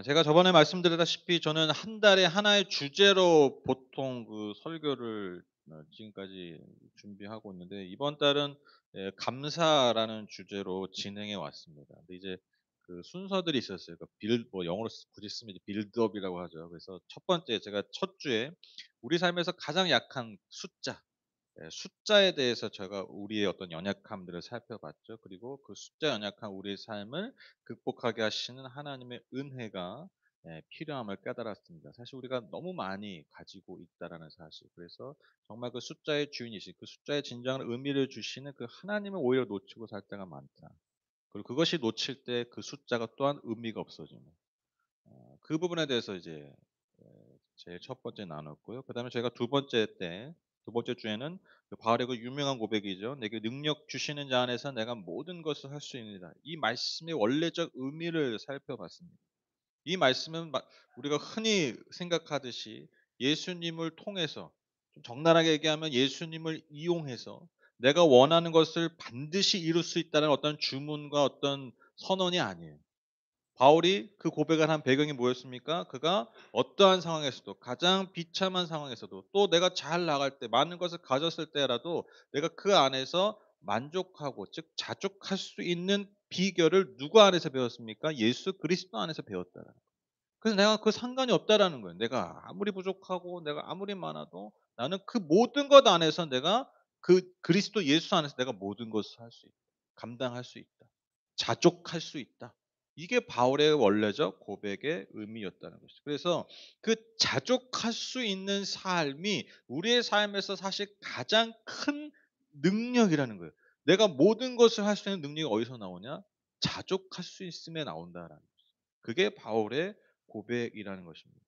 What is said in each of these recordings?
제가 저번에 말씀드렸다시피 저는 한 달에 하나의 주제로 보통 그 설교를 지금까지 준비하고 있는데, 이번 달은 감사라는 주제로 진행해 왔습니다. 근데 이제 그 순서들이 있었어요. 그 뭐 영어로 굳이 쓰면 이제 빌드업이라고 하죠. 그래서 첫 번째, 제가 첫 주에 우리 삶에서 가장 약한 숫자, 숫자에 대해서 제가 우리의 어떤 연약함들을 살펴봤죠. 그리고 그 숫자 연약한 우리의 삶을 극복하게 하시는 하나님의 은혜가 필요함을 깨달았습니다. 사실 우리가 너무 많이 가지고 있다라는 사실. 그래서 정말 그 숫자의 주인이신, 그 숫자의 진정한 의미를 주시는 그 하나님을 오히려 놓치고 살 때가 많다. 그리고 그것이 놓칠 때 그 숫자가 또한 의미가 없어지는, 그 부분에 대해서 이제 제일 첫 번째 나눴고요. 그다음에 저희가 두 번째 주에는 그 바울의 그 유명한 고백이죠. "내게 능력 주시는 자 안에서 내가 모든 것을 할 수 있느니라." 이 말씀의 원래적 의미를 살펴봤습니다. 이 말씀은 우리가 흔히 생각하듯이 예수님을 통해서, 좀 적나라하게 얘기하면 예수님을 이용해서 내가 원하는 것을 반드시 이룰 수 있다는 어떤 주문과 어떤 선언이 아니에요. 바울이 그 고백을 한 배경이 뭐였습니까? 그가 어떠한 상황에서도, 가장 비참한 상황에서도, 또 내가 잘 나갈 때, 많은 것을 가졌을 때라도 내가 그 안에서 만족하고, 즉 자족할 수 있는 비결을 누구 안에서 배웠습니까? 예수 그리스도 안에서 배웠다라는 거예요. 그래서 내가 그 상관이 없다라는 거예요. 내가 아무리 부족하고 내가 아무리 많아도 나는 그 모든 것 안에서, 내가 그 그리스도 예수 안에서 내가 모든 것을 할 수 있다. 감당할 수 있다. 자족할 수 있다. 이게 바울의 원래적 고백의 의미였다는 것이죠. 그래서 그 자족할 수 있는 삶이 우리의 삶에서 사실 가장 큰 능력이라는 거예요. 내가 모든 것을 할 수 있는 능력이 어디서 나오냐? 자족할 수 있음에 나온다라는 거죠. 그게 바울의 고백이라는 것입니다.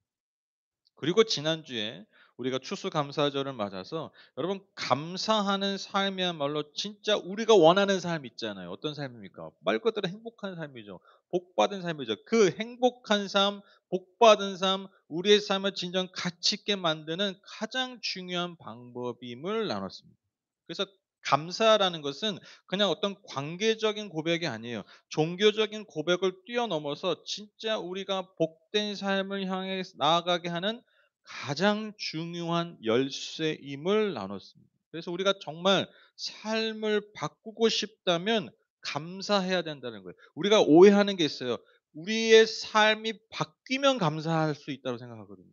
그리고 지난주에 우리가 추수감사절을 맞아서, 여러분 감사하는 삶이야말로 진짜 우리가 원하는 삶 있잖아요. 어떤 삶입니까? 말 그대로 행복한 삶이죠. 복받은 삶이죠. 그 행복한 삶, 복받은 삶, 우리의 삶을 진정 가치 있게 만드는 가장 중요한 방법임을 나눴습니다. 그래서 감사라는 것은 그냥 어떤 관계적인 고백이 아니에요. 종교적인 고백을 뛰어넘어서 진짜 우리가 복된 삶을 향해 나아가게 하는 가장 중요한 열쇠임을 나눴습니다. 그래서 우리가 정말 삶을 바꾸고 싶다면 감사해야 된다는 거예요. 우리가 오해하는 게 있어요. 우리의 삶이 바뀌면 감사할 수 있다고 생각하거든요.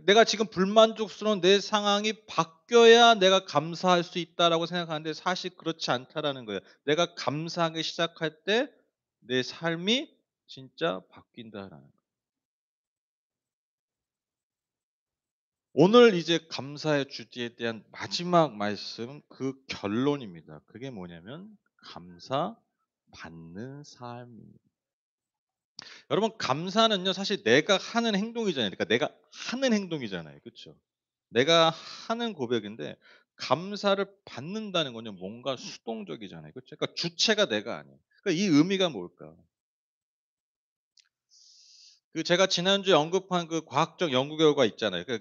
내가 지금 불만족스러운 내 상황이 바뀌어야 내가 감사할 수 있다라고 생각하는데, 사실 그렇지 않다라는 거예요. 내가 감사하기 시작할 때 내 삶이 진짜 바뀐다라는 거예요. 오늘 이제 감사의 주제에 대한 마지막 말씀, 그 결론입니다. 그게 뭐냐면 감사받는 삶입니다. 여러분 감사는요, 사실 내가 하는 행동이잖아요. 그러니까 내가 하는 행동이잖아요. 그렇죠? 내가 하는 고백인데, 감사를 받는다는 건요 뭔가 수동적이잖아요. 그렇죠? 그러니까 주체가 내가 아니에요. 그러니까 이 의미가 뭘까? 그 제가 지난주에 언급한 그 과학적 연구 결과 있잖아요. 저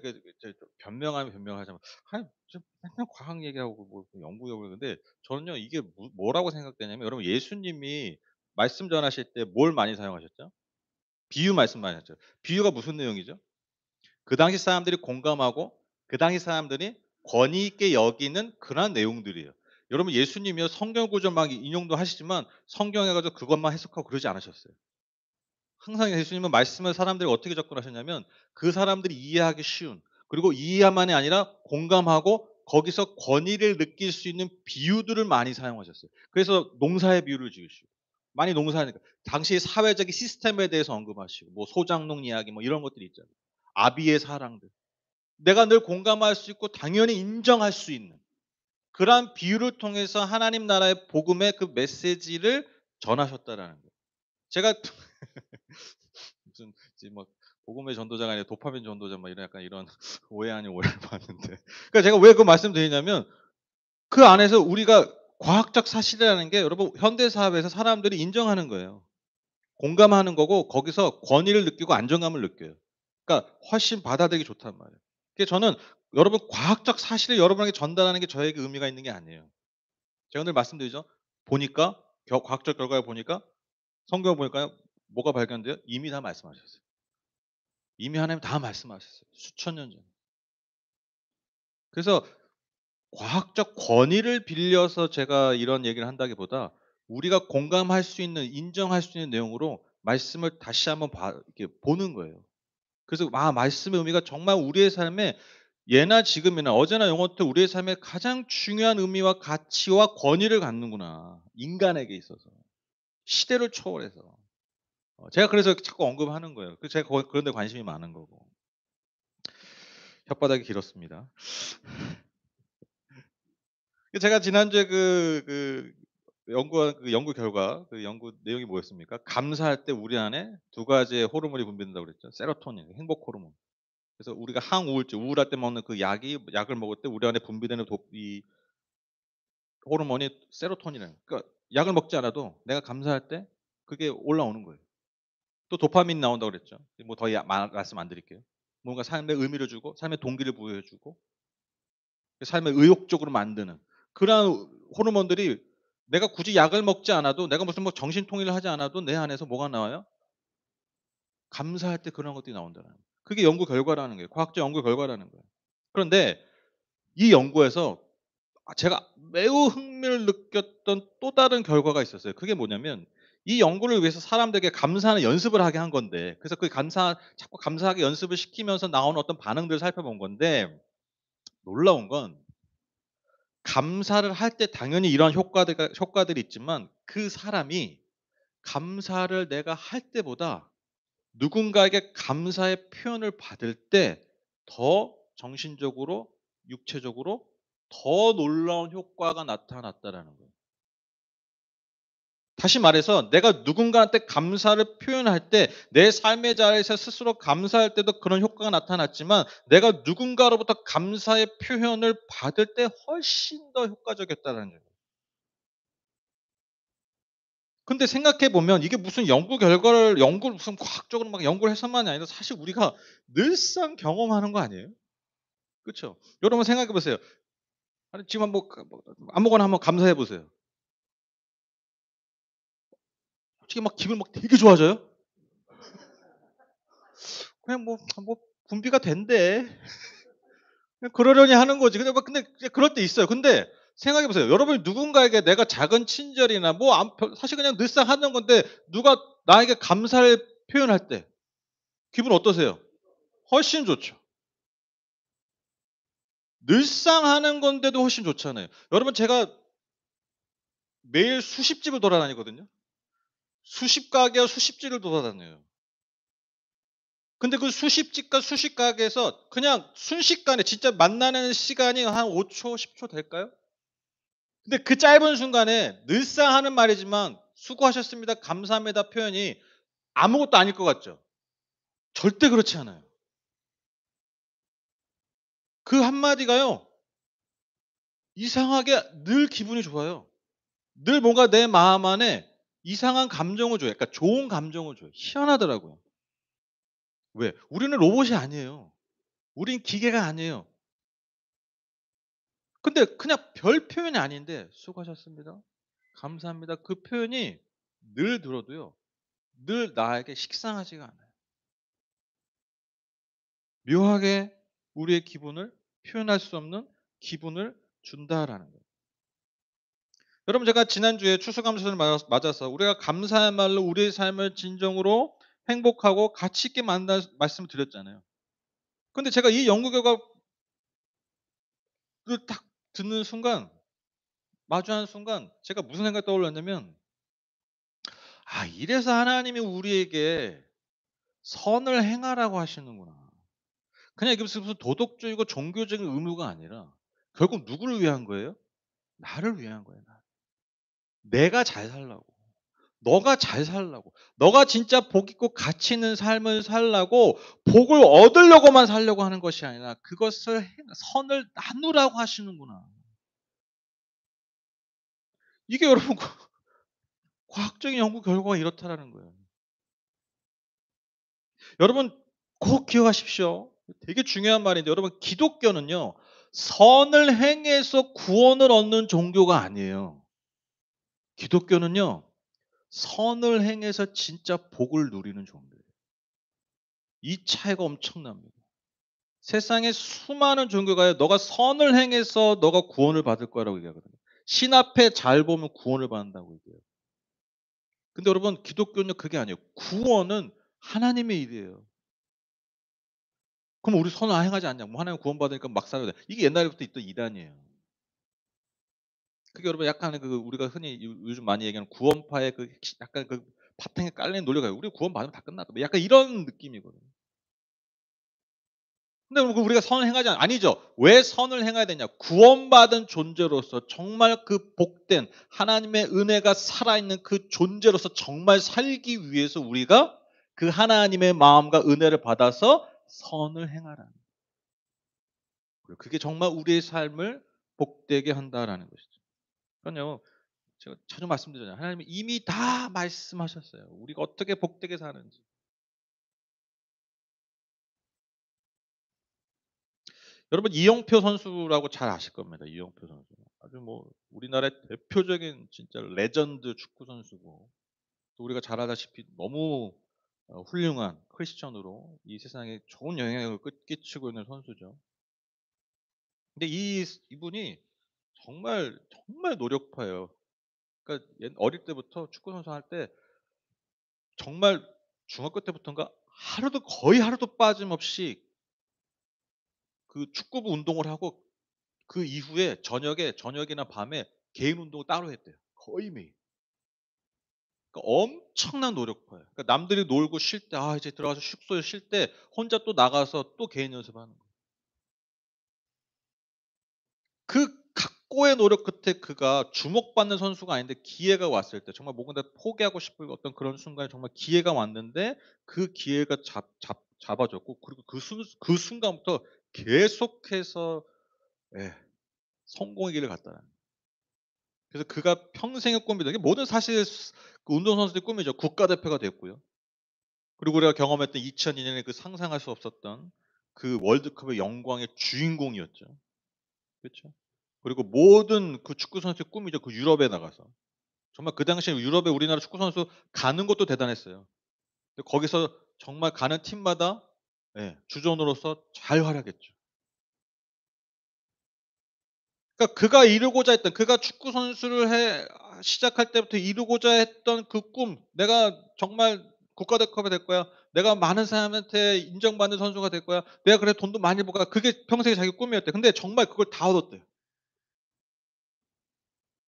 변명하면 변명하자면, 아이 좀 맨날 과학 얘기하고 뭐 연구 결과인데, 저는요 이게 뭐라고 생각되냐면, 여러분 예수님이 말씀 전하실 때 뭘 많이 사용하셨죠? 비유 말씀 많이 하셨죠. 비유가 무슨 내용이죠? 그 당시 사람들이 공감하고 그 당시 사람들이 권위 있게 여기는 그러한 내용들이에요. 여러분 예수님이요 성경 구절 막 인용도 하시지만 성경에 가지고 그것만 해석하고 그러지 않으셨어요. 항상 예수님은 말씀을 사람들이 어떻게 접근하셨냐면, 그 사람들이 이해하기 쉬운, 그리고 이해만이 아니라 공감하고 거기서 권위를 느낄 수 있는 비유들을 많이 사용하셨어요. 그래서 농사의 비유를 지으시고, 많이 농사하니까 당시의 사회적인 시스템에 대해서 언급하시고, 뭐 소장농 이야기 뭐 이런 것들이 있잖아요. 아비의 사랑들. 내가 늘 공감할 수 있고 당연히 인정할 수 있는 그러한 비유를 통해서 하나님 나라의 복음의 그 메시지를 전하셨다라는 거예요. 제가 무슨 지금 막 복음의 전도자가 아니라 도파민 전도자 막 이런, 약간 이런 오해 아닌 오해를 받는데, 그러니까 제가 왜 그 말씀드리냐면, 그 안에서 우리가 과학적 사실이라는 게 여러분 현대 사회에서 사람들이 인정하는 거예요. 공감하는 거고 거기서 권위를 느끼고 안정감을 느껴요. 그러니까 훨씬 받아들이기 좋단 말이에요. 그래서 저는 여러분 과학적 사실을 여러분에게 전달하는 게 저에게 의미가 있는 게 아니에요. 제가 늘 말씀드리죠. 보니까 과학적 결과를 보니까, 성경을 보니까요. 뭐가 발견돼요? 이미 다 말씀하셨어요. 이미 하나님 다 말씀하셨어요. 수천 년 전에. 그래서 과학적 권위를 빌려서 제가 이런 얘기를 한다기보다 우리가 공감할 수 있는 인정할 수 있는 내용으로 말씀을 다시 한번 이렇게 보는 거예요. 그래서 말씀의 의미가 정말 우리의 삶에 예나 지금이나 어제나 영원토 우리의 삶에 가장 중요한 의미와 가치와 권위를 갖는구나. 인간에게 있어서. 시대를 초월해서. 제가 그래서 자꾸 언급하는 거예요. 그래서 제가 그런 데 관심이 많은 거고. 혓바닥이 길었습니다. 제가 지난주에 연구한 연구 결과 연구 내용이 뭐였습니까? 감사할 때 우리 안에 두 가지의 호르몬이 분비된다고 그랬죠. 세로토닌, 행복 호르몬. 그래서 우리가 항우울증, 우울할 때 먹는 약을 먹을 때 우리 안에 분비되는 이 호르몬이 세로토닌이에요. 그러니까 약을 먹지 않아도 내가 감사할 때 그게 올라오는 거예요. 또 도파민 나온다고 그랬죠. 뭐 더 말씀 안 드릴게요. 뭔가 삶에 의미를 주고 삶에 동기를 부여해 주고 삶을 의욕적으로 만드는 그러한 호르몬들이 내가 굳이 약을 먹지 않아도 내가 무슨 뭐 정신통일을 하지 않아도 내 안에서 뭐가 나와요? 감사할 때 그런 것들이 나온다는 거예요. 그게 연구 결과라는 거예요. 과학적 연구 결과라는 거예요. 그런데 이 연구에서 제가 매우 흥미를 느꼈던 또 다른 결과가 있었어요. 그게 뭐냐면 이 연구를 위해서 사람들에게 감사하는 연습을 하게 한 건데 그래서 자꾸 감사하게 연습을 시키면서 나오는 어떤 반응들을 살펴본 건데 놀라운 건 감사를 할 때 당연히 이런 효과들이 있지만 그 사람이 감사를 내가 할 때보다 누군가에게 감사의 표현을 받을 때 더 정신적으로 육체적으로 더 놀라운 효과가 나타났다라는 거예요. 다시 말해서 내가 누군가한테 감사를 표현할 때 내 삶의 자리에서 스스로 감사할 때도 그런 효과가 나타났지만 내가 누군가로부터 감사의 표현을 받을 때 훨씬 더 효과적이었다는 거예요. 근데 생각해 보면 이게 무슨 연구를 무슨 과학적으로 막 연구를 해서만이 아니라 사실 우리가 늘상 경험하는 거 아니에요? 그렇죠? 여러분 생각해 보세요. 아니 지금 뭐 아무거나 한번 감사해 보세요. 솔직히 막 기분 막 되게 좋아져요? 그냥 뭐 분비가 된대. 그냥 그러려니 하는 거지. 근데 그럴 때 있어요. 근데 생각해 보세요. 여러분이 누군가에게 내가 작은 친절이나 사실 그냥 늘상 하는 건데 누가 나에게 감사를 표현할 때 기분 어떠세요? 훨씬 좋죠. 늘상 하는 건데도 훨씬 좋잖아요. 여러분 제가 매일 수십 집을 돌아다니거든요. 수십 가게와 수십 집을 돌아다녀요. 근데 그 수십 집과 수십 가게에서 그냥 순식간에 진짜 만나는 시간이 한 5 초, 10초 될까요? 근데 그 짧은 순간에 늘상 하는 말이지만 "수고하셨습니다. 감사합니다." 표현이 아무것도 아닐 것 같죠? 절대 그렇지 않아요. 그 한마디가요. 이상하게 늘 기분이 좋아요. 늘 뭔가 내 마음 안에 이상한 감정을 줘요. 그러니까 좋은 감정을 줘요. 희한하더라고요. 왜? 우리는 로봇이 아니에요. 우린 기계가 아니에요. 근데 그냥 별 표현이 아닌데 "수고하셨습니다. 감사합니다." 그 표현이 늘 들어도요. 늘 나에게 식상하지가 않아요. 묘하게 우리의 기분을 표현할 수 없는 기분을 준다라는 거예요. 여러분 제가 지난주에 추수감사절을 맞아서 우리가 감사야말로 우리의 삶을 진정으로 행복하고 가치 있게 만든다는 말씀을 드렸잖아요. 근데 제가 이 연구 결과를 딱 듣는 순간 마주하는 순간 제가 무슨 생각이 떠올랐냐면 '아 이래서 하나님이 우리에게 선을 행하라고 하시는구나.' 그냥 이게 무슨 도덕적이고 종교적인 의무가 아니라 결국 누구를 위한 거예요? 나를 위한 거예요. 내가 잘 살라고. 너가 잘 살라고. 너가 진짜 복 있고 가치 있는 삶을 살라고 복을 얻으려고만 살려고 하는 것이 아니라 그것을 선을 나누라고 하시는구나. 이게 여러분 과학적인 연구 결과가 이렇다라는 거예요. 여러분 꼭 기억하십시오. 되게 중요한 말인데 여러분 기독교는요. 선을 행해서 구원을 얻는 종교가 아니에요. 기독교는요. 선을 행해서 진짜 복을 누리는 종교예요. 이 차이가 엄청납니다. 세상에 수많은 종교가 너가 선을 행해서 너가 구원을 받을 거라고 얘기하거든요. 신 앞에 잘 보면 구원을 받는다고 얘기해요. 근데 여러분 기독교는 그게 아니에요. 구원은 하나님의 일이에요. 그럼 우리 선을 행하지 않냐? 뭐 하나님 구원받으니까 막 살아야 돼. 이게 옛날부터 있던 이단이에요. 그게 여러분 약간 그 우리가 흔히 요즘 많이 얘기하는 구원파의 그 약간 그 바탕에 깔린 논리가 우리 구원받으면 다 끝났다. 뭐 약간 이런 느낌이거든요. 근데 우리가 선을 행하지 아니죠. 왜 선을 행해야 되냐? 구원받은 존재로서 정말 그 복된 하나님의 은혜가 살아있는 그 존재로서 정말 살기 위해서 우리가 그 하나님의 마음과 은혜를 받아서 선을 행하라는 거예요. 그게 정말 우리의 삶을 복되게 한다라는 것이죠. 그러니까요. 제가 자주 말씀드리잖아요. 하나님이 이미 다 말씀하셨어요. 우리가 어떻게 복되게 사는지. 여러분 이영표 선수라고 잘 아실 겁니다. 이영표 선수. 아주 뭐 우리나라의 대표적인 진짜 레전드 축구 선수고 또 우리가 잘 알다시피 너무 훌륭한 크리스천으로 이 세상에 좋은 영향력을 끼치고 있는 선수죠. 근데 이분이 정말 정말 노력파예요. 그러니까 어릴 때부터 축구 선수 할 때 정말 중학교 때부터인가 하루도 거의 하루도 빠짐없이 그 축구부 운동을 하고 그 이후에 저녁이나 밤에 개인 운동을 따로 했대요. 거의 매일. 그러니까 엄청난 노력파예요. 그러니까 남들이 놀고 쉴 때 이제 들어가서 숙소에 쉴 때 혼자 또 나가서 또 개인 연습하는 거예요. 그 각고의 노력 끝에 그가 주목받는 선수가 아닌데 기회가 왔을 때 정말 뭔가 포기하고 싶을 어떤 그런 순간에 정말 기회가 왔는데 그 기회가 잡아줬고 그리고 그 순간부터 계속해서 예 성공의 길을 갔다는 거예요. 그래서 그가 평생의 꿈이다. 이게 모든 사실 그 운동선수들의 꿈이죠. 국가대표가 됐고요. 그리고 우리가 경험했던 2002년에 그 상상할 수 없었던 그 월드컵의 영광의 주인공이었죠. 그렇죠? 그리고 모든 그 축구 선수의 꿈이죠. 그 유럽에 나가서. 정말 그 당시에 유럽에 우리나라 축구 선수 가는 것도 대단했어요. 근데 거기서 정말 가는 팀마다 예, 주전으로서 잘 활약했죠. 그러니까 그가 이루고자 했던 그가 축구 선수를 시작할 때부터 이루고자 했던 그 꿈, '내가 정말 국가대표가 될 거야. 내가 많은 사람한테 인정받는 선수가 될 거야. 내가 그래 돈도 많이 벌 거야.' 그게 평생의 자기 꿈이었대요. 근데 정말 그걸 다 얻었대요.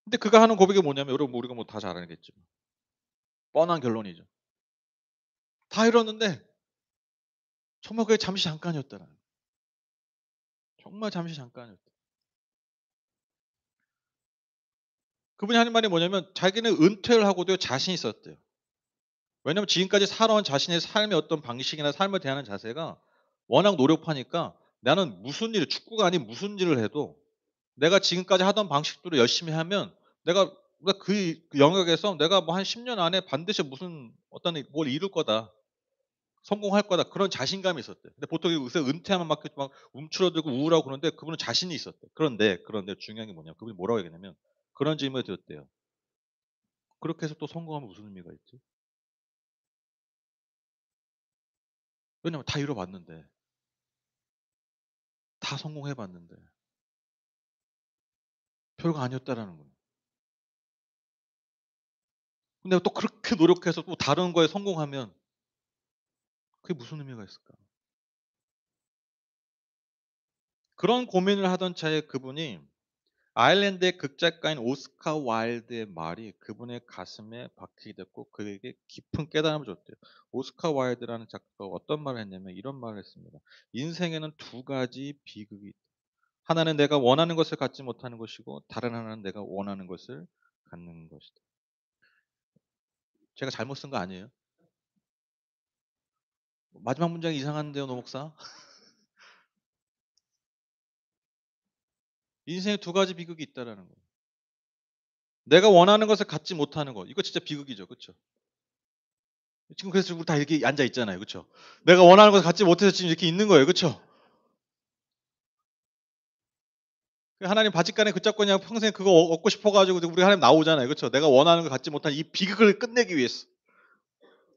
근데 그가 하는 고백이 뭐냐면 여러분 우리가 뭐 다 잘 알겠지만 뻔한 결론이죠. 다 이뤘는데 정말 그게 잠시 잠깐이었다라는 거예요. 정말 잠시 잠깐이었다. 그분이 하는 말이 뭐냐면 자기는 은퇴를 하고도 자신이 있었대요. 왜냐면 지금까지 살아온 자신의 삶의 어떤 방식이나 삶을 대하는 자세가 워낙 노력하니까 나는 무슨 일 축구가 아닌 무슨 일을 해도 내가 지금까지 하던 방식대로 열심히 하면 내가 그 영역에서 내가 뭐 한 10년 안에 반드시 무슨 어떤 뭘 이룰 거다. 성공할 거다. 그런 자신감이 있었대요. 근데 보통 요새 은퇴하면 막 움츠러들고 우울하고 그러는데 그분은 자신이 있었대요. 그런데 중요한 게 뭐냐면 그분이 뭐라고 얘기했냐면 그런 질문을 드렸대요. "그렇게 해서 또 성공하면 무슨 의미가 있지?" 왜냐면 다 이뤄 봤는데. 다 성공해 봤는데 별거 아니었다라는 거예요. 근데 또 그렇게 노력해서 또 다른 거에 성공하면 그게 무슨 의미가 있을까? 그런 고민을 하던 차에 그분이 아일랜드의 극작가인 오스카 와일드의 말이 그분의 가슴에 박히게 됐고 그에게 깊은 깨달음을 줬대요. 오스카 와일드라는 작가가 어떤 말을 했냐면 이런 말을 했습니다. "인생에는 두 가지 비극이 있다. 하나는 내가 원하는 것을 갖지 못하는 것이고 다른 하나는 내가 원하는 것을 갖는 것이다." 제가 잘못 쓴 거 아니에요? 마지막 문장이 이상한데요, 노 목사? 인생에 두 가지 비극이 있다라는 거예요. 내가 원하는 것을 갖지 못하는 것. 이거 진짜 비극이죠. 그쵸? 지금 그래서 우리 다 이렇게 앉아 있잖아요. 그쵸? 내가 원하는 것을 갖지 못해서 지금 이렇게 있는 거예요. 그쵸? 그 하나님 바짓간에 붙잡고 그냥 평생 그거 얻고 싶어 가지고 우리 하나님 나오잖아요. 그렇죠? 내가 원하는 걸 갖지 못한 이 비극을 끝내기 위해서.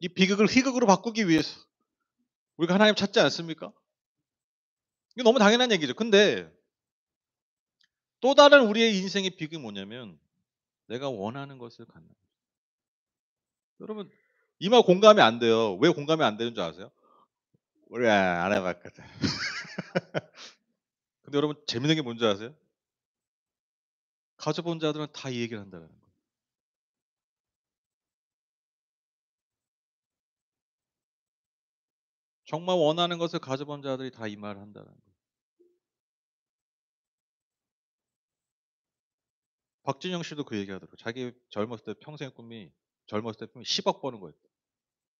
이 비극을 희극으로 바꾸기 위해서 우리가 하나님 찾지 않습니까? 이거 너무 당연한 얘기죠. 근데 또 다른 우리의 인생의 비극이 뭐냐면 내가 원하는 것을 갖는 거예요. 여러분 이 말 공감이 안 돼요. 왜 공감이 안 되는 줄 아세요? 우리 안 해봤거든. 근데 여러분 재밌는 게 뭔지 아세요? 가져본 자들은 다 이 얘기를 한다는 거예요. 정말 원하는 것을 가져본 자들이 다 이 말을 한다는 거예요. 박진영 씨도 그 얘기하더라고요. 자기 젊었을 때 평생 꿈이 젊었을 때 꿈이 10억 버는 거였대.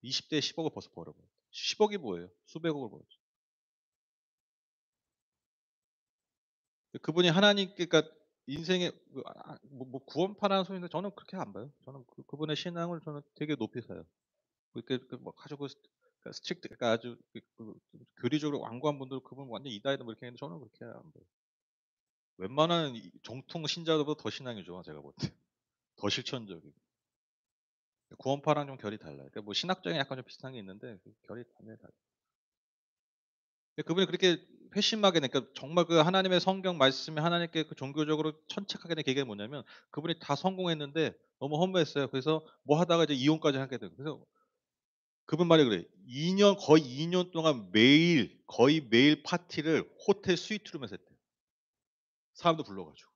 20대에 10억을 벌써 벌어버렸대. 10억이 뭐예요? 수백억을 벌었죠. 그분이 하나님께 그러니까 인생의 구원파라는 소리인데 저는 그렇게 안 봐요. 저는 그분의 신앙을 저는 되게 높이 사요. 그렇게 뭐 아주 스트릭트 그러니까 아주 교리적으로 완고한 분들 그분 완전 이다이다 뭐 이렇게 했는데 저는 그렇게 안 봐요. 웬만한 정통 신자들보다 더 신앙이 좋아 제가 볼 때. 더 실천적이고. 구원파랑 좀 결이 달라요. 그러니까 뭐 신학적인 약간 좀 비슷한 게 있는데 결이 완전히 달라요. 근데 그분이 그렇게 회심하게 된 그러니까 정말 그 하나님의 성경 말씀이 하나님께 그 종교적으로 천착하게 된 계기가 뭐냐면 그분이 다 성공했는데 너무 허무했어요. 그래서 뭐 하다가 이제 이혼까지 하게 되고 그래서 그분 말이 그래요. 2년 거의 2년 동안 매일 거의 매일 파티를 호텔 스위트룸에서 했대요. 사람들 불러 가지고.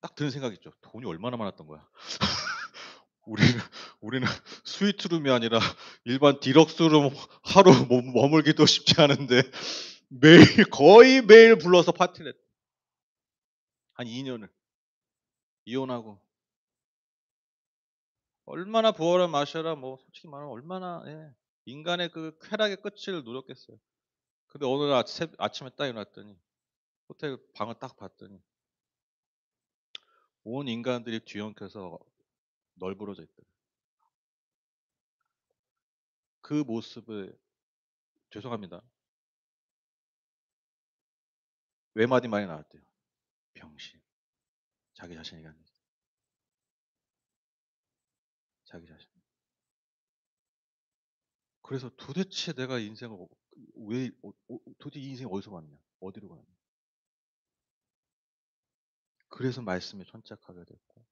딱 드는 생각이 있죠. '돈이 얼마나 많았던 거야.' 우리는 우리는 스위트룸이 아니라 일반 디럭스룸 하루 머물기도 쉽지 않은데 매일 거의 매일 불러서 파티를 했대. 한 2 년을. 이혼하고. 얼마나 부어라 마셔라 뭐 솔직히 말하면 얼마나 예. 인간의 그 쾌락의 끝을 누렸겠어요. 근데 어느 날 아침에 딱 일어났더니 호텔 방을 딱 봤더니 온 인간들이 뒤엉켜서 널브러져 있더라고요. 그 모습을 죄송합니다. 외마디 말이 나왔대요. 병신. 자기 자신에게 하는 얘기. 자기 자신. 그래서 도대체 내가 인생을 왜 도대체 이 인생이 어디서 왔냐? 어디로 가냐? 그래서 말씀에 천착하게 됐고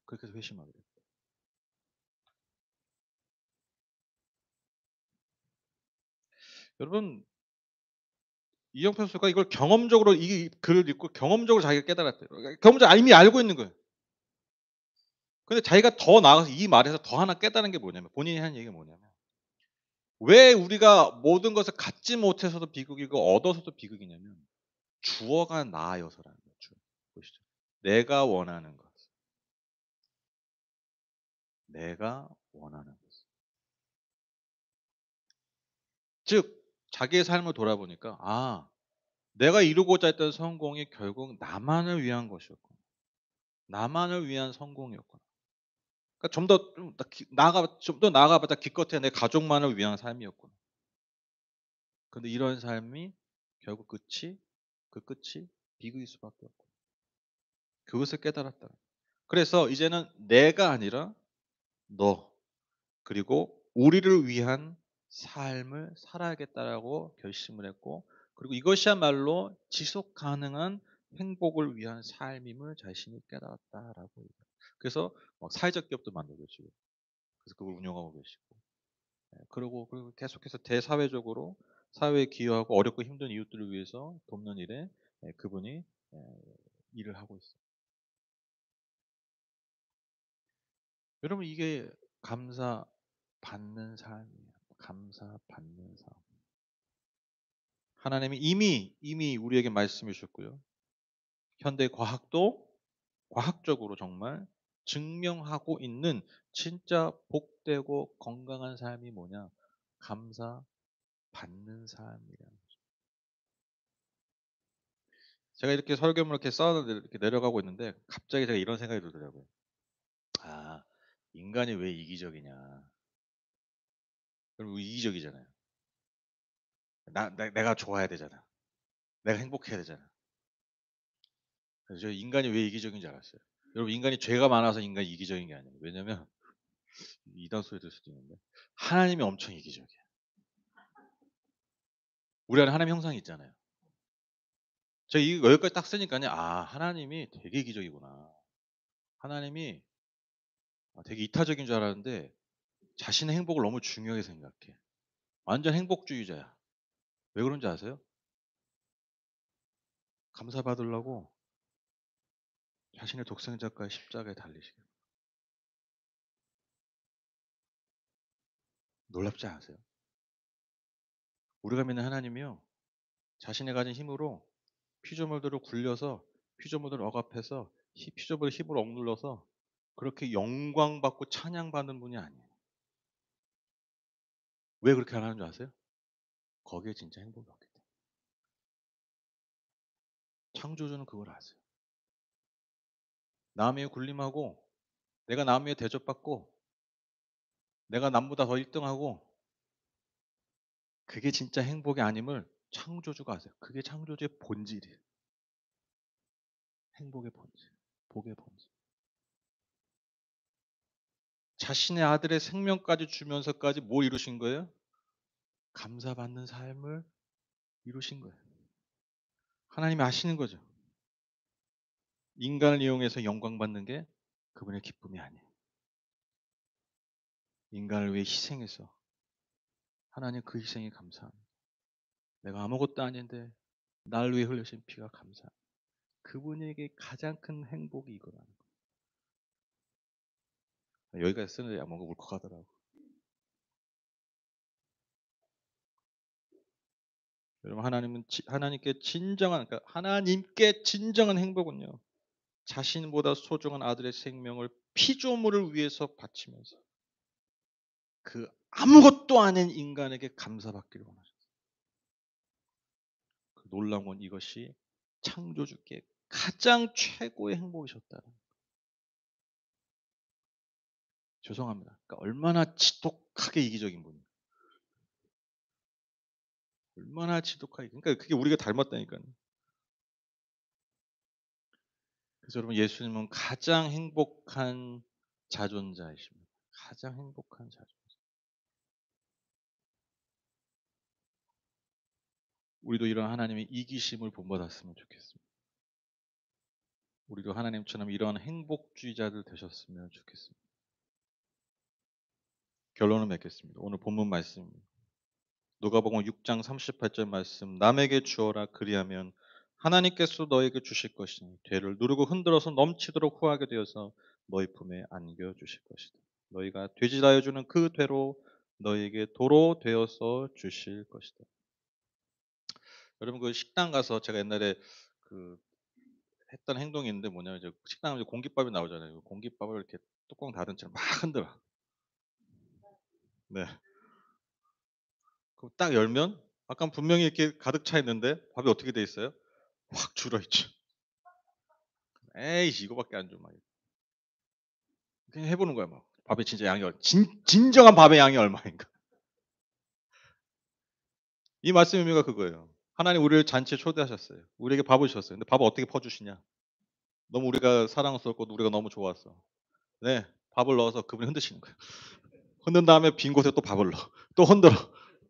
그렇게 해서 회심하게 됐고. 여러분 이영표 선수가 이걸 경험적으로 이 글을 읽고 경험적으로 자기가 깨달았대요. 경험적으로 이미 알고 있는 거예요. 근데 자기가 더 나아가서 이 말에서 더 하나 깨달은 게 뭐냐면 본인이 한 얘기가 뭐냐면 왜 우리가 모든 것을 갖지 못해서도 비극이고 얻어서도 비극이냐면 주어가 나여서라는 거죠. 보시죠. 내가 원하는 것. 내가 원하는 것. 즉 자기의 삶을 돌아보니까 내가 이루고자 했던 성공이 결국 나만을 위한 것이었구나. 나만을 위한 성공이었구나. 그러니까 좀 더 나아가봤자 기껏해야 내 가족만을 위한 삶이었구나. 근데 이런 삶이 결국 그 끝이 비극일 수밖에 없고 그것을 깨달았다. 그래서 이제는 내가 아니라 너 그리고 우리를 위한 삶을 살아야겠다라고 결심을 했고 그리고 이것이야말로 지속 가능한 행복을 위한 삶임을 자신이 깨달았다라고 얘기해요. 그래서 사회적 기업도 만들고 지금 그래서 그걸 운영하고 계시고 그리고 계속해서 대사회적으로 사회에 기여하고 어렵고 힘든 이웃들을 위해서 돕는 일에 그분이 일을 하고 있어요. 여러분 이게 감사받는 삶이에요. 감사받는 삶. 하나님이 이미 우리에게 말씀해 주셨고요. 현대 과학도 과학적으로 정말 증명하고 있는 진짜 복되고 건강한 삶이 뭐냐? 감사받는 삶이라는 거죠. 제가 이렇게 설교문을 이렇게 써 이렇게 내려가고 있는데 갑자기 제가 이런 생각이 들더라고요. 아, 인간이 왜 이기적이냐? 그럼 이기적이잖아요. 내가 좋아야 되잖아. 내가 행복해야 되잖아. 그래서 저 인간이 왜 이기적인 줄 알았어요. 여러분 인간이 죄가 많아서 인간이 이기적인 게 아니에요. 왜냐면 이단 소리 들 수도 있는데 하나님이 엄청 이기적이에요. 우리 안에 하나님 형상이 있잖아요. 제가 이 여기까지 딱 쓰니까요. 아 하나님이 되게 이기적이구나. 하나님이 되게 이타적인 줄 알았는데 자신의 행복을 너무 중요하게 생각해. 완전 행복주의자야. 왜 그런지 아세요? 감사받으려고 자신의 독생자까지 십자가에 달리시게. 놀랍지 않으세요? 우리가 믿는 하나님이요. 자신이 가진 힘으로 피조물들을 굴려서 피조물들을 억압해서 피조물의 힘을 억눌러서 그렇게 영광받고 찬양받는 분이 아니에요. 왜 그렇게 안 하는 줄 아세요? 거기에 진짜 행복이 없기 때문에. 창조주는 그걸 아세요. 남 위에 군림하고 내가 남 위에 대접받고 내가 남보다 더 1등하고 그게 진짜 행복이 아님을 창조주가 아세요. 그게 창조주의 본질이에요. 행복의 본질, 복의 본질. 자신의 아들의 생명까지 주면서까지 뭘 이루신 거예요? 감사받는 삶을 이루신 거예요. 하나님이 아시는 거죠. 인간을 이용해서 영광 받는 게 그분의 기쁨이 아니에요. 인간을 위해 희생해서 하나님 그 희생이 감사합니다. 내가 아무것도 아닌데 날 위해 흘리신 피가 감사합니다. 그분에게 가장 큰 행복이 이거라는 거예요. 여기까지 쓰는데 뭔가 울컥하더라고. 여러분 하나님께 진정한 행복은요. 자신보다 소중한 아들의 생명을 피조물을 위해서 바치면서 그 아무것도 아닌 인간에게 감사받기를 원하셨어요. 그 놀라운 건 이것이 창조주께 가장 최고의 행복이셨다는 거예요. 죄송합니다. 그러니까 얼마나 지독하게 이기적인 분이에요. 얼마나 지독하게. 그러니까 그게 우리가 닮았다니까요. 그래서 여러분 예수님은 가장 행복한 자존자이십니다. 가장 행복한 자존자. 우리도 이런 하나님의 이기심을 본받았으면 좋겠습니다. 우리도 하나님처럼 이런 행복주의자들 되셨으면 좋겠습니다. 결론을 맺겠습니다. 오늘 본문 말씀입니다. 누가복음 6장 38절 말씀. 남에게 주어라 그리하면 하나님께서 너에게 주실 것이니 되를 누르고 흔들어서 넘치도록 후하게 되어서 너희 품에 안겨 주실 것이다. 너희가 되지라여 주는 그 되로 너희에게 도로 되어서 주실 것이다. 여러분 그 식당 가서 제가 옛날에 그 했던 행동이 있는데 뭐냐면 이제 식당 가면 공깃밥이 나오잖아요. 공깃밥을 이렇게 뚜껑 닫은 채로 막 흔들어. 네. 그럼 딱 열면 아까 분명히 이렇게 가득 차 있는데 밥이 어떻게 돼 있어요? 확 줄어 있죠. 에이씨 이거밖에 안 줘. 막 그냥 해보는 거야 막. 밥의 진짜 양이 진정한 밥의 양이 얼마인가. 이 말씀 의미가 그거예요. 하나님 우리를 잔치에 초대하셨어요. 우리에게 밥을 주셨어요. 근데 밥을 어떻게 퍼주시냐? 너무 우리가 사랑스럽고 우리가 너무 좋았어. 네, 밥을 넣어서 그분이 흔드시는 거예요. 흔든 다음에 빈 곳에 또 밥을 넣어. 또 흔들어.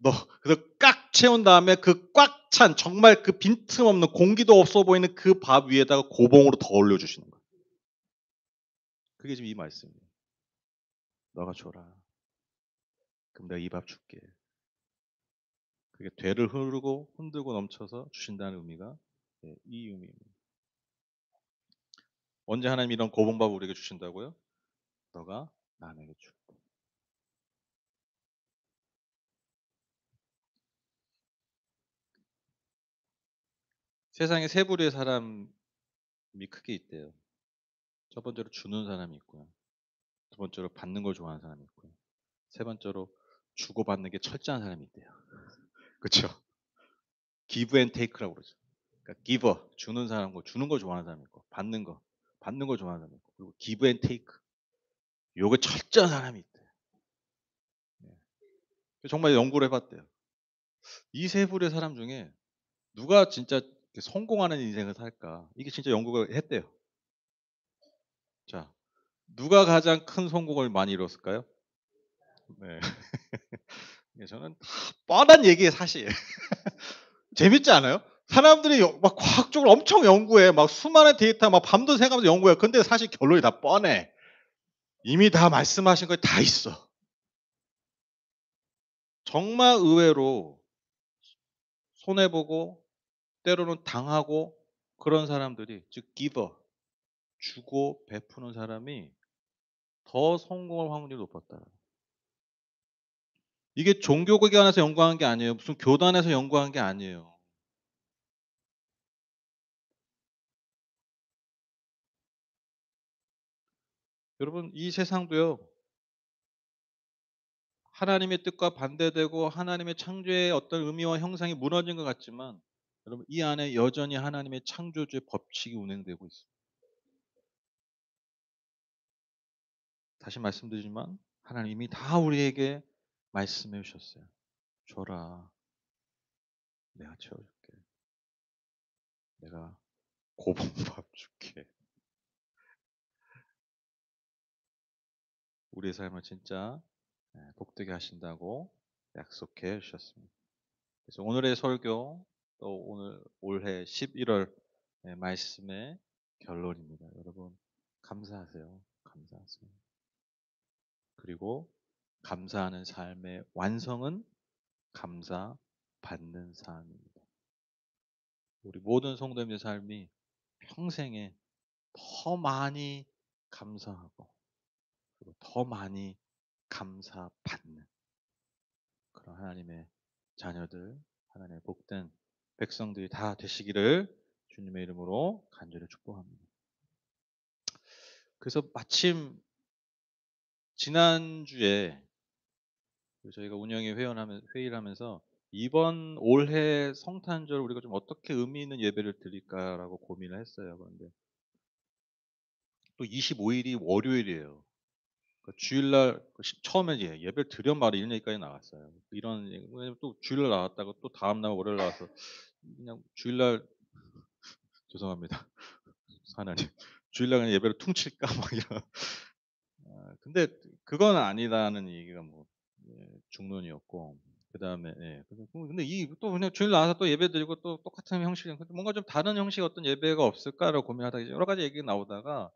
넣어. 그래서 꽉 채운 다음에 그 꽉 찬 정말 그 빈틈없는 공기도 없어 보이는 그 밥 위에다가 고봉으로 더 올려주시는 거예요. 그게 지금 이 말씀이에요. 너가 줘라. 그럼 내가 이 밥 줄게. 그게 되를 흐르고 흔들고 넘쳐서 주신다는 의미가 이 의미입니다. 언제 하나님이 이런 고봉밥을 우리에게 주신다고요? 너가 남에게 줄 때. 세상에 세 부류의 사람이 크게 있대요. 첫 번째로 주는 사람이 있고요. 두 번째로 받는 걸 좋아하는 사람이 있고요. 세 번째로 주고받는 게 철저한 사람이 있대요. 그렇죠? give and take라고 그러죠. 그러니까 giver 주는 사람과 주는 걸 좋아하는 사람이 있고 받는 걸 좋아하는 사람이 있고 그리고 give and take 요게 철저한 사람이 있대요. 정말 연구를 해봤대요. 이 세 부류의 사람 중에 누가 진짜 성공하는 인생을 살까? 이게 진짜 연구가 했대요. 자, 누가 가장 큰 성공을 많이 이뤘을까요? 네. 예 저는 다 뻔한 얘기예요 사실. 재밌지 않아요? 사람들이 막 과학적으로 엄청 연구해. 막 수많은 데이터 막 밤도 새가면서 연구해. 근데 사실 결론이 다 뻔해. 이미 다 말씀하신 거 다 있어. 정말 의외로 손해 보고 때로는 당하고 그런 사람들이 즉 giver 주고 베푸는 사람이 더 성공할 확률이 높았다. 이게 종교기관에서 연구한 게 아니에요. 무슨 교단에서 연구한 게 아니에요. 여러분 이 세상도요. 하나님의 뜻과 반대되고 하나님의 창조의 어떤 의미와 형상이 무너진 것 같지만 여러분 이 안에 여전히 하나님의 창조주의 법칙이 운행되고 있습니다. 다시 말씀드리지만 하나님이 다 우리에게 말씀해 주셨어요. 줘라. 내가 채워줄게. 내가 고봉밥 줄게. 우리의 삶을 진짜 복되게 하신다고 약속해 주셨습니다. 그래서 오늘의 설교 또 오늘 올해 11월 말씀의 결론입니다. 여러분 감사하세요. 감사하세요. 그리고 감사하는 삶의 완성은 감사받는 삶입니다. 우리 모든 성도님의 삶이 평생에 더 많이 감사하고 그리고 더 많이 감사받는 그런 하나님의 자녀들, 하나님의 복된 백성들이 다 되시기를 주님의 이름으로 간절히 축복합니다. 그래서 마침 지난주에 저희가 운영위 회의를 하면서 이번 올해 성탄절 우리가 좀 어떻게 의미 있는 예배를 드릴까라고 고민을 했어요. 그런데 또 25일이 월요일이에요. 주일날 처음에 예배를 드려 말이 이런 얘기까지 나왔어요. 왜냐면 또 주일날 나왔다가 또 다음날 월요일 나와서 그냥 주일날 죄송합니다. 하나님 주일날 그냥 예배를 퉁칠까 막 이런. 근데 그건 아니라는 얘기가 뭐 중론이었고 그다음에 그래서 근데 이 또 그냥 주일 나와서 또 예배드리고 또 똑같은 형식인 뭔가 좀 다른 형식의 어떤 예배가 없을까라고 고민하다가 이제 여러 가지 얘기가 나오다가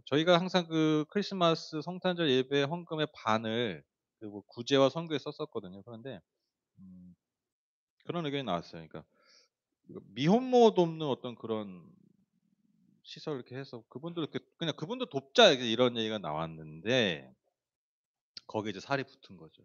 저희가 항상 그 크리스마스 성탄절 예배 헌금의 반을 그 뭐 구제와 선교에 썼었거든요. 그런데 음 그런 의견이 나왔어요. 그러니까 미혼모 돕는 어떤 그런 시설 이렇게 해서 그분들 이렇게 그냥 그분들 돕자 이런 얘기가 나왔는데 거기에 이제 살이 붙은 거죠.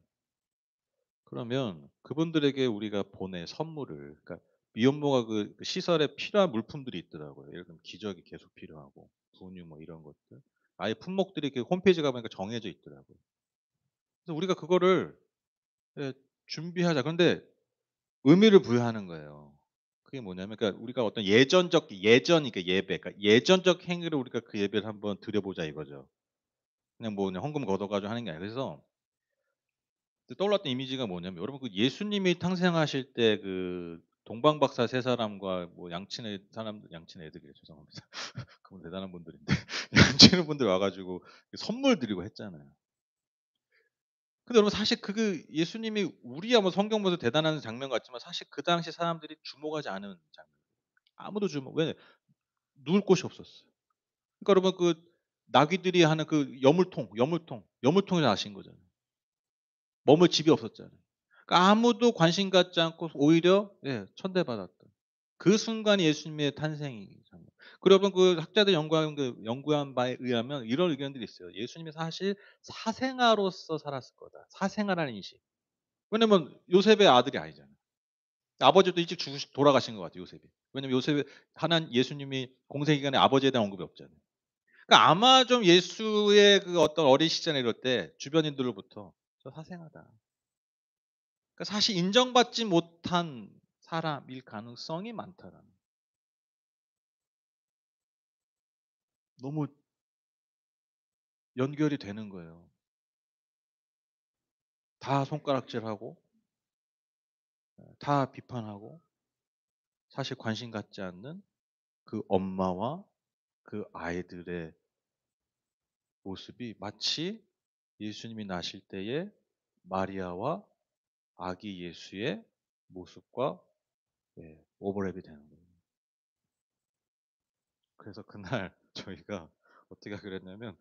그러면 그분들에게 우리가 보낼 선물을 그러니까 미혼모가 그 시설에 필요한 물품들이 있더라고요. 예를 들면 기저귀 계속 필요하고 분유 뭐 이런 것들. 아예 품목들이 이렇게 홈페이지 가 보니까 정해져 있더라고요. 그래서 우리가 그거를 예 준비하자. 그런데 의미를 부여하는 거예요. 그게 뭐냐면 그러니까 우리가 어떤 그러니까 예배 그러니까 예전적 행위로 우리가 그 예배를 한번 드려 보자 이거죠. 그냥 뭐 그냥 헌금 걷어 가지고 하는 게 아니라 그래서 떠올랐던 이미지가 뭐냐면 여러분 그 예수님이 탄생하실 때 그 동방박사 세 사람과 뭐 양친 애들이래 죄송합니다. 그분 대단한 분들인데 양치는 분들 와 가지고 선물 드리고 했잖아요. 근데 여러분 사실 예수님이 우리야 뭐 성경 보면서 대단한 장면 같지만 사실 그 당시 사람들이 주목하지 않은 장면. 아무도 왜 누울 곳이 없었어요. 그러니까 여러분 나귀들이 하는 그 여물통에서 나신 거잖아요. 머물 집이 없었잖아요. 그러니까 아무도 관심 갖지 않고 오히려 천대받았던 그 순간이 예수님의 탄생이잖아요. 그리고 여러분 학자들이 연구한 바에 의하면 이런 의견들이 있어요. 예수님이 사실 사생아로서 살았을 거다. 사생아라는 인식. 왜냐면 요셉의 아들이 아니잖아요. 아버지도 일찍 돌아가신 것 같아요, 요셉이. 왜냐면 요셉이 예수님이 공생 기간에 아버지에 대한 언급이 없잖아요. 그러니까 아마 좀 예수의 그 어떤 어린 시절에 이럴 때 주변인들로부터 "저 사생아다." 그러니까 사실 인정받지 못한 사람일 가능성이 많다라는 너무 연결이 되는 거예요. 다 손가락질하고 다 비판하고 사실 관심 갖지 않는 그 엄마와 그 아이들의 모습이 마치 예수님이 나실 때의 마리아와 아기 예수의 모습과 오버랩이 되는 거예요. 그래서 그날 저희가 어떻게 하기로 했냐면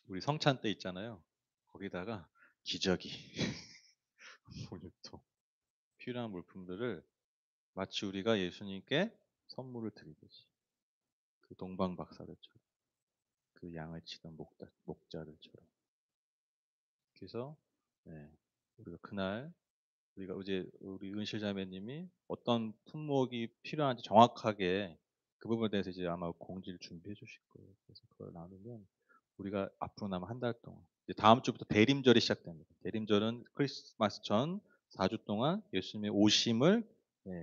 우리 성찬 때 있잖아요. 거기다가 기저귀, 물통, 필요한 물품들을 마치 우리가 예수님께 선물을 드리듯이 그 동방 박사들처럼 그 양을 치던 목자들처럼 그래서 예, 우리가 그날 우리가 이제 우리 은실 자매님이 어떤 품목이 필요한지 정확하게 그 부분에 대해서 이제 아마 공지를 준비해 주실 거예요. 그래서 그걸 나누면 우리가 앞으로 남은 한 달 동안 이제 다음 주부터 대림절이 시작됩니다. 대림절은 크리스마스 전 4주 동안 예수님의 오심을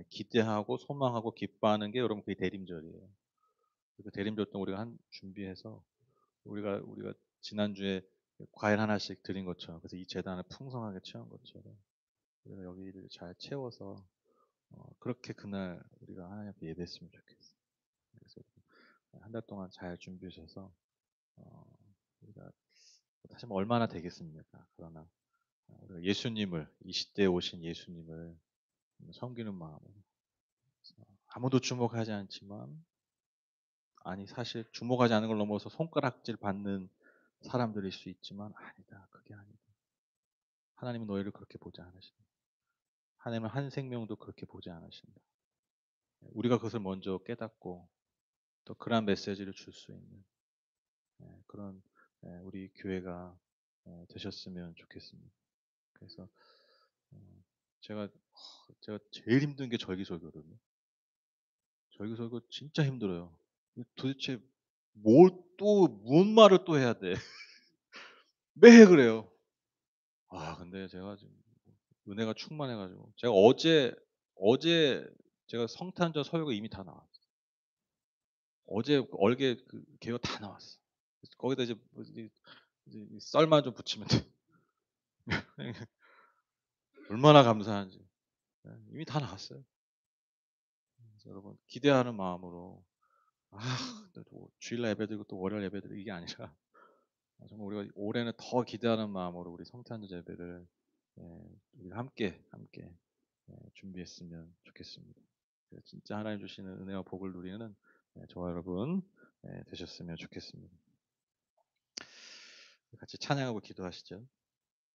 기대하고 소망하고 기뻐하는 게 여러분 그게 대림절이에요. 그 대림절 동안 우리가 한 준비해서 우리가 지난주에 과일 하나씩 드린 것처럼 그래서 이 재단을 풍성하게 채운 것처럼 우리가 여기를 잘 채워서 그렇게 그날 우리가 하나님 앞에 예배했으면 좋겠어요. 그래서 한 달 동안 잘 준비해 주셔서 우리가 사실 뭐 얼마나 되겠습니까? 그러나 우리가 예수님을 이 시대에 오신 예수님을 섬기는 마음으로 아무도 주목하지 않지만 아니 사실 주목하지 않는 걸 넘어서 손가락질 받는 사람들일 수 있지만 아니다. 그게 아니다. 하나님은 너희를 그렇게 보지 않으신다. 하나님은 한 생명도 그렇게 보지 않으신다. 우리가 그것을 먼저 깨닫고 또 그러한 메시지를 줄 수 있는 그런 우리 교회가 되셨으면 좋겠습니다. 그래서 어, 제가 제가 제일 힘든 게 절기설교거든요. 절기설교 진짜 힘들어요. 도대체 뭘 또 무슨 말을 또 해야 돼. 매해 그래요. 근데 제가 지금 은혜가 충만해 가지고 제가 어제 제가 성탄절 설교 이미 다 나왔어요. 어제 얼개 그 개요 다 나왔어. 거기다 이제 이제 썰만 좀 붙이면 돼. 얼마나 감사한지. 이미 다 나왔어요. 그래서 여러분 기대하는 마음으로 아 또 주일날 예배드리고 또 월요일 예배드리고 이게 아니라 정말 우리가 올해는 더 기대하는 마음으로 우리 성탄절 예배를 우리 함께 준비했으면 좋겠습니다. 진짜 하나님 주시는 은혜와 복을 누리는 저와 여러분 되셨으면 좋겠습니다. 같이 찬양하고 기도하시죠.